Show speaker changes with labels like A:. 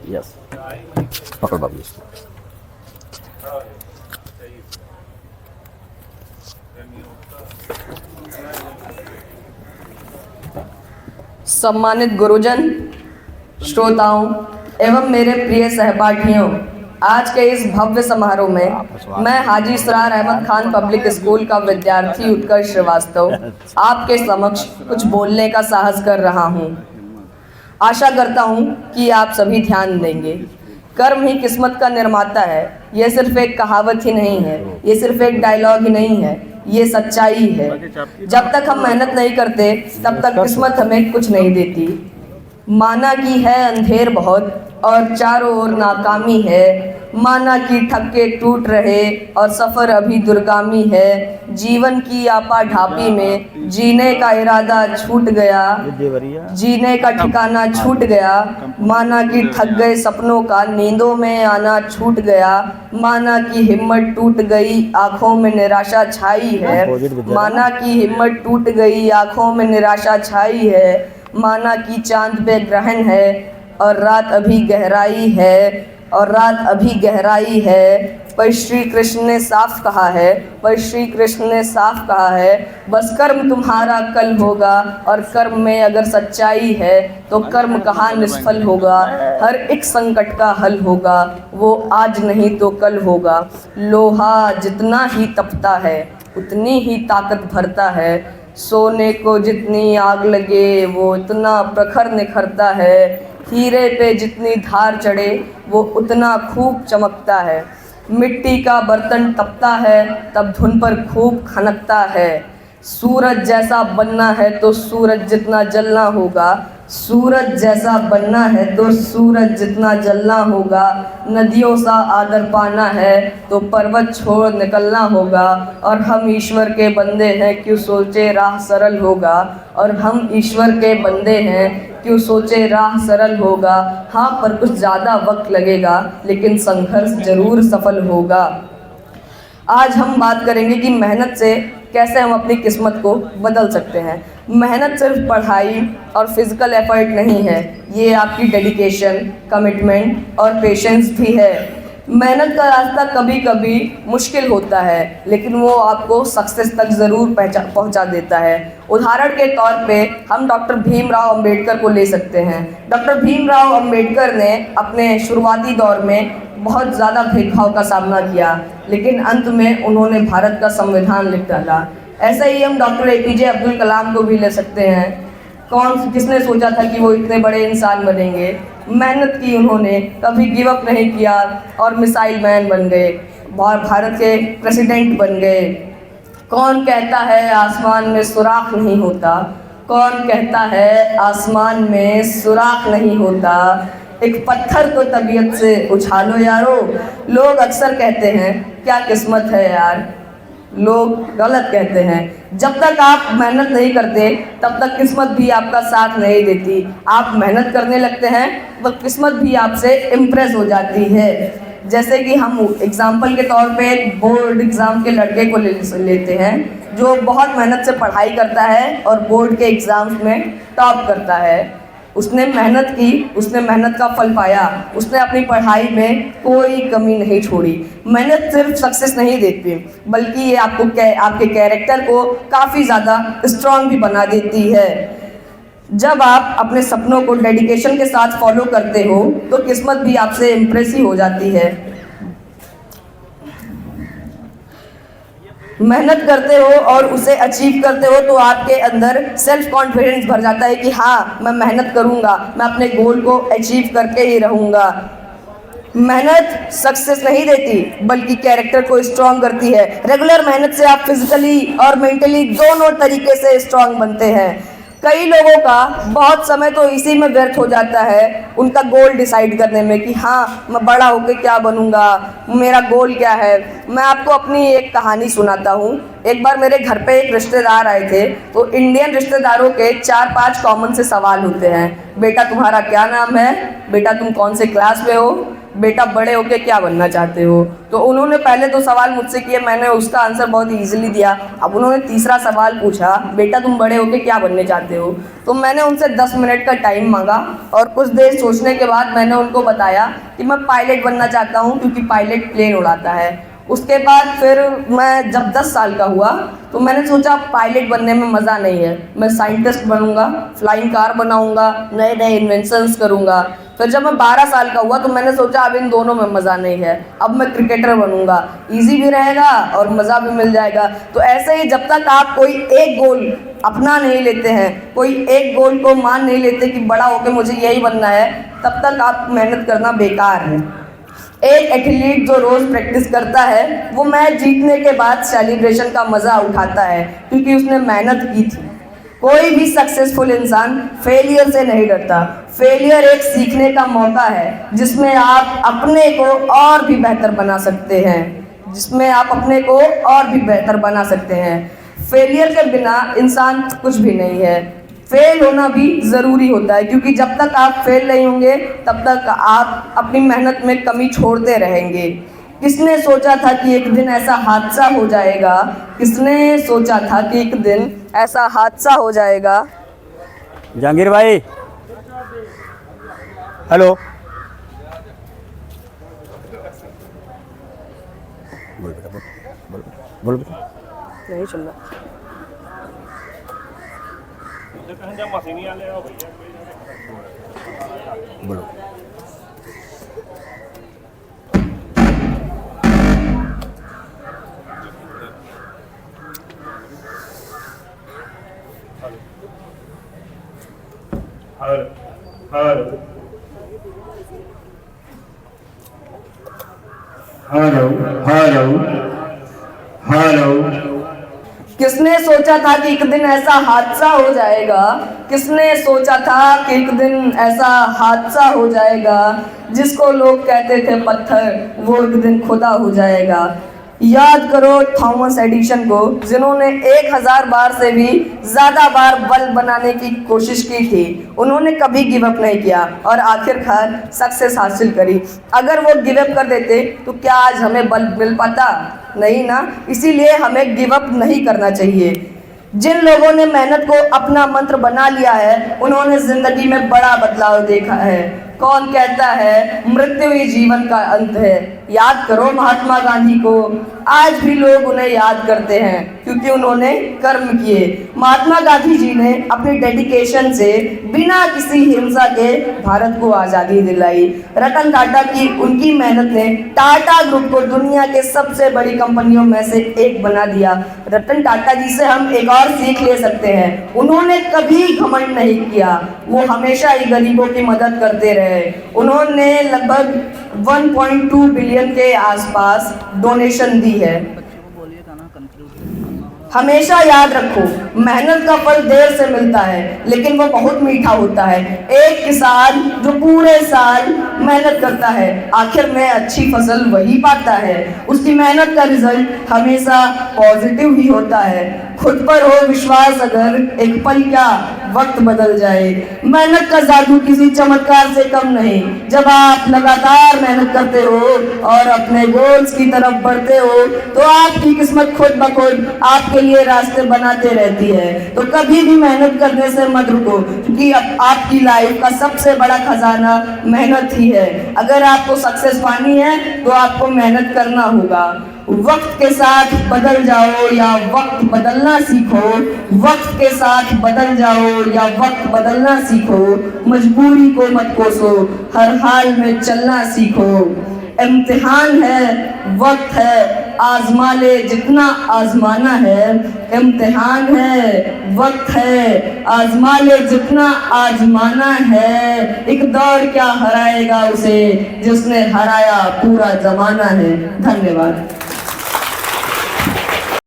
A: Yes, पकड़ बाबू इसको।
B: सम्मानित गुरुजन, श्रोताओं एवं मेरे प्रिय सहपाठियों, आज के इस भव्य समारोह में मैं हाजी इसरार अहमद खान पब्लिक स्कूल का विद्यार्थी उत्कर्ष श्रीवास्तव आपके समक्ष कुछ बोलने का साहस कर रहा हूं। आशा करता हूं कि आप सभी ध्यान देंगे। कर्म ही किस्मत का निर्माता है। ये सिर्फ एक कहावत ही नहीं है, ये सिर्फ एक डायलॉग ही नहीं है, ये सच्चाई है। जब तक हम मेहनत नहीं करते तब तक किस्मत हमें कुछ नहीं देती। माना कि है अंधेर बहुत और चारों ओर नाकामी है, माना कि ठक्के टूट रहे और सफ़र अभी दुर्गामी है। जीवन की आपा ढापी में जीने का इरादा छूट गया, जीने का ठिकाना छूट गया। माना कि थक गए सपनों का नींदों में आना छूट गया, माना कि हिम्मत टूट गई आँखों में निराशा छाई है, माना कि हिम्मत टूट गई आँखों में निराशा छाई है, माना कि चांद पे ग्रहण है और रात अभी गहराई है, और रात अभी गहराई है। पर श्री कृष्ण ने साफ कहा है, पर श्री कृष्ण ने साफ कहा है, बस कर्म तुम्हारा कल होगा, और कर्म में अगर सच्चाई है तो कर्म कहाँ निष्फल होगा। हर एक संकट का हल होगा, वो आज नहीं तो कल होगा। लोहा जितना ही तपता है उतनी ही ताकत भरता है, सोने को जितनी आग लगे वो इतना प्रखर निखरता है, हीरे पे जितनी धार चढ़े वो उतना खूब चमकता है। मिट्टी का बर्तन तपता है तब धुन पर खूब खनकता है। सूरज जैसा बनना है तो सूरज जितना जलना होगा, सूरज जैसा बनना है तो सूरज जितना जलना होगा। नदियों सा आदर पाना है तो पर्वत छोड़ निकलना होगा, और हम ईश्वर के बंदे हैं क्यों सोचे राह सरल होगा, और हम ईश्वर के बंदे हैं क्यों सोचे राह सरल होगा। हाँ, पर कुछ ज़्यादा वक्त लगेगा लेकिन संघर्ष जरूर सफल होगा। आज हम बात करेंगे कि मेहनत से कैसे हम अपनी किस्मत को बदल सकते हैं। मेहनत सिर्फ पढ़ाई और फिज़िकल एफर्ट नहीं है, ये आपकी डेडिकेशन, कमिटमेंट और पेशेंस भी है। मेहनत का रास्ता कभी कभी मुश्किल होता है लेकिन वो आपको सक्सेस तक ज़रूर पहुंचा देता है। उदाहरण के तौर पे हम डॉक्टर भीमराव अंबेडकर को ले सकते हैं। डॉक्टर भीमराव अंबेडकर ने अपने शुरुआती दौर में बहुत ज़्यादा भेदभाव का सामना किया, लेकिन अंत में उन्होंने भारत का संविधान लिख डाला। ऐसे ही हम डॉक्टर APJ अब्दुल कलाम को भी ले सकते हैं। किसने सोचा था कि वो इतने बड़े इंसान बनेंगे। मेहनत की उन्होंने, कभी गिव अप नहीं किया और मिसाइल मैन बन गए, भारत के प्रेसिडेंट बन गए। कौन कहता है आसमान में सुराख नहीं होता, कौन कहता है आसमान में सुराख नहीं होता। एक पत्थर को तबीयत से उछालो यारो। लोग अक्सर कहते हैं क्या किस्मत है यार, लोग गलत कहते हैं। जब तक आप मेहनत नहीं करते तब तक किस्मत भी आपका साथ नहीं देती। आप मेहनत करने लगते हैं वह किस्मत भी आपसे इम्प्रेस हो जाती है। जैसे कि हम एग्जाम्पल के तौर पे बोर्ड एग्ज़ाम के लड़के को लेते हैं जो बहुत मेहनत से पढ़ाई करता है और बोर्ड के एग्ज़ाम्स में टॉप करता है। उसने मेहनत की, उसने मेहनत का फल पाया, उसने अपनी पढ़ाई में कोई कमी नहीं छोड़ी। मेहनत सिर्फ सक्सेस नहीं देती बल्कि ये आपके कैरेक्टर को काफ़ी ज़्यादा स्ट्रॉन्ग भी बना देती है। जब आप अपने सपनों को डेडिकेशन के साथ फॉलो करते हो तो किस्मत भी आपसे इम्प्रेस ही हो जाती है। मेहनत करते हो और उसे अचीव करते हो तो आपके अंदर सेल्फ कॉन्फिडेंस भर जाता है कि हाँ, मैं मेहनत करूँगा, मैं अपने गोल को अचीव करके ही रहूँगा। मेहनत सक्सेस नहीं देती बल्कि कैरेक्टर को स्ट्रॉन्ग करती है। रेगुलर मेहनत से आप फिजिकली और मेंटली दोनों तरीके से स्ट्रॉन्ग बनते हैं। कई लोगों का बहुत समय तो इसी में व्यर्थ हो जाता है, उनका गोल डिसाइड करने में कि हाँ, मैं बड़ा होकर क्या बनूंगा, मेरा गोल क्या है। मैं आपको अपनी एक कहानी सुनाता हूँ। एक बार मेरे घर पे एक रिश्तेदार आए थे, तो इंडियन रिश्तेदारों के 4-5 कॉमन से सवाल होते हैं। बेटा तुम्हारा क्या नाम है, बेटा तुम कौन से क्लास में हो, बेटा बड़े होके क्या बनना चाहते हो। तो उन्होंने पहले 2 सवाल मुझसे किए, मैंने उसका आंसर बहुत ईजिली दिया। अब उन्होंने तीसरा सवाल पूछा, बेटा तुम बड़े होके क्या बनने चाहते हो। तो मैंने उनसे 10 मिनट का टाइम मांगा और कुछ देर सोचने के बाद मैंने उनको बताया कि मैं पायलट बनना चाहता हूँ, क्योंकि पायलट प्लेन उड़ाता है। उसके बाद फिर मैं जब 10 साल का हुआ तो मैंने सोचा पायलट बनने में मज़ा नहीं है, मैं साइंटिस्ट बनूंगा, फ्लाइंग कार बनाऊंगा, नए नए इन्वेंशंस करूंगा। फिर जब मैं 12 साल का हुआ तो मैंने सोचा अब इन दोनों में मज़ा नहीं है, अब मैं क्रिकेटर बनूंगा, इजी भी रहेगा और मज़ा भी मिल जाएगा। तो ऐसे ही जब तक आप कोई एक गोल अपना नहीं लेते हैं, कोई एक गोल को मान नहीं लेते कि बड़ा होकर मुझे यही बनना है, तब तक आप मेहनत करना बेकार है। एक एथलीट जो रोज़ प्रैक्टिस करता है वो मैच जीतने के बाद सेलिब्रेशन का मज़ा उठाता है, क्योंकि उसने मेहनत की थी। कोई भी सक्सेसफुल इंसान फेलियर से नहीं डरता। फेलियर एक सीखने का मौका है जिसमें आप अपने को और भी बेहतर बना सकते हैं, जिसमें आप अपने को और भी बेहतर बना सकते हैं। फेलियर के बिना इंसान कुछ भी नहीं है। फेल होना भी ज़रूरी होता है, क्योंकि जब तक आप फेल नहीं होंगे तब तक आप अपनी मेहनत में कमी छोड़ते रहेंगे। किसने सोचा था कि एक दिन ऐसा हादसा हो जाएगा, किसने सोचा था कि एक दिन ऐसा हादसा हो जाएगा।
C: जहांगीर भाई हेलो,
A: बोल बेटा, बोल बोल बेटा।
B: नहीं सुन रहा।
A: बोलो।
D: हेलो।
B: किसने सोचा था कि एक दिन ऐसा हादसा हो जाएगा, किसने सोचा था कि एक दिन ऐसा हादसा हो जाएगा, जिसको लोग कहते थे पत्थर वो एक दिन खुदा हो जाएगा। याद करो थॉमस एडिसन को, जिन्होंने 1000 बार से भी ज़्यादा बार बल्ब बनाने की कोशिश की थी। उन्होंने कभी गिव अप नहीं किया और आखिरकार सक्सेस हासिल करी। अगर वो गिव अप कर देते तो क्या आज हमें बल्ब मिल पाता? नहीं ना। इसीलिए हमें गिव अप नहीं करना चाहिए। जिन लोगों ने मेहनत को अपना मंत्र बना लिया है उन्होंने ज़िंदगी में बड़ा बदलाव देखा है। कौन कहता है मृत्यु ही जीवन का अंत है? याद करो महात्मा गांधी को। आज भी लोग उन्हें याद करते हैं क्योंकि उन्होंने कर्म किए। महात्मा गांधी जी ने अपनी डेडिकेशन से बिना किसी हिंसा के भारत को आज़ादी दिलाई। रतन टाटा की उनकी मेहनत ने टाटा ग्रुप को दुनिया के सबसे बड़ी कंपनियों में से एक बना दिया। रतन टाटा जी से हम एक और सीख ले सकते हैं, उन्होंने कभी घमंड नहीं किया, वो हमेशा ही गरीबों की मदद करते रहे। उन्होंने लगभग 1.2 बिलियन के आसपास डोनेशन दी है। हमेशा याद रखो, मेहनत का फल देर से मिलता है लेकिन वो बहुत मीठा होता है। एक किसान जो पूरे साल मेहनत करता है आखिर में अच्छी फसल वही पाता है। उसकी मेहनत का रिजल्ट हमेशा पॉजिटिव ही होता है। खुद पर हो विश्वास, अगर एक पल क्या वक्त बदल जाए। मेहनत का जादू किसी चमत्कार से कम नहीं। जब आप लगातार मेहनत करते हो और अपने गोल्स की तरफ बढ़ते हो तो आपकी किस्मत खुद ब खुद आपके लिए रास्ते बनाते रहती है। तो कभी भी मेहनत करने से मत रुको, क्योंकि आपकी लाइफ का सबसे बड़ा खजाना मेहनत ही है। अगर आपको सक्सेस पानी है तो आपको मेहनत करना होगा। वक्त के साथ बदल जाओ या वक्त बदलना सीखो। वक्त के साथ बदल जाओ या वक्त बदलना सीखो। मजबूरी को मत कोसो, हर हाल में चलना सीखो। इम्तिहान है, वक्त है, आजमा ले जितना आजमाना है। इम्तिहान है, वक्त है, आजमा ले जितना आजमाना है। एक दौर क्या हराएगा उसे जिसने हराया पूरा जमाना है। धन्यवाद।